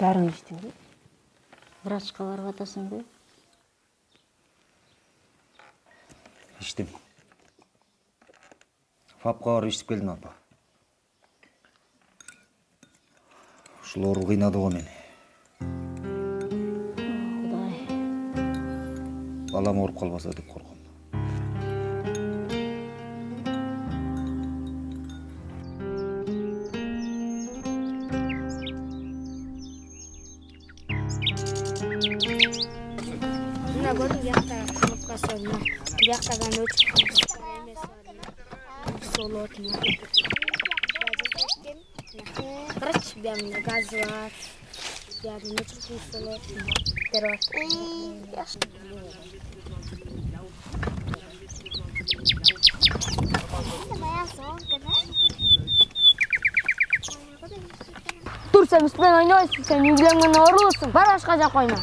Дарың иштиңби? Врачка барып атасыңбы? İçtim. Фапқа барып иштеп келдім апа. Ушул оору кыйнады го мени. Кудай. Балам ооруп калбаса деп корком. Мына көрдүң бияктагы кнопкасы мына бияктаган өчүк эмеси бар. Солот мына. Короче, биями газ бар. Биями өчүк солот бар. Dur sen üstünden oynuyorsun, sen ilgilenmen ağırlısın. Var başka jaka oyna.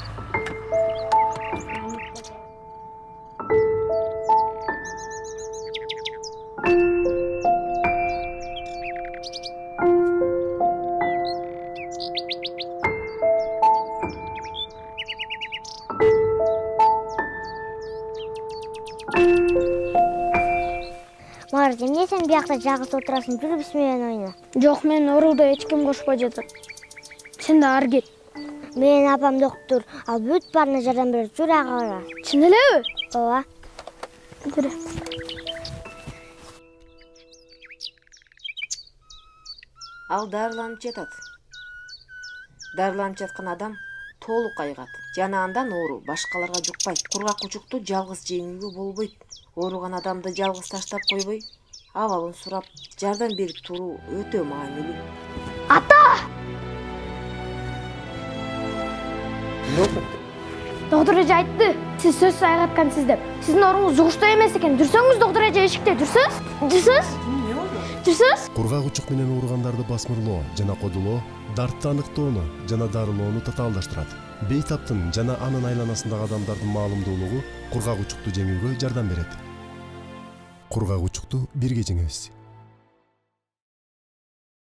Марат, эмне сен биякта жалгыз отурасың? Жүр биз менен ойна. Жок, мен ооруда эч ким кошпой жатат. Сен да ары кет. Менин апам доктор, ал бүт баарына жардам берет. Жүр ага бара. Чын элеби? Ооба. Жүр. Ал дарыланып жатат. Дарыланып жаткан адам толук айыгат. Жана андан оору башкаларга жукпайт. Кургак учукту жалгыз жеңүүгө болбойт. Ооруган адамды жалгыз таштап койбой, абалын сурап, жардам берип туруу өтө маанилүү. Доктор эже айтты. Сиз сөз айгаткансыз деп. Сиздин ооруңуз жугушта эмес экен. Жүрсөңүз доктор эже эшикте. Жүрсөз? Жүрсөз? Жүрсөз? Кургак учук менен ооругандарды басмырлоо жана кодулоо, дартты аныктоону жана дарылоону татаалдаштырат. Бейтаптын жана анын айланасындагы адамдардын маалымдуулугу кургак учукту жеңүүгө жардам берет. Кургак учукту бирге жеңебиз.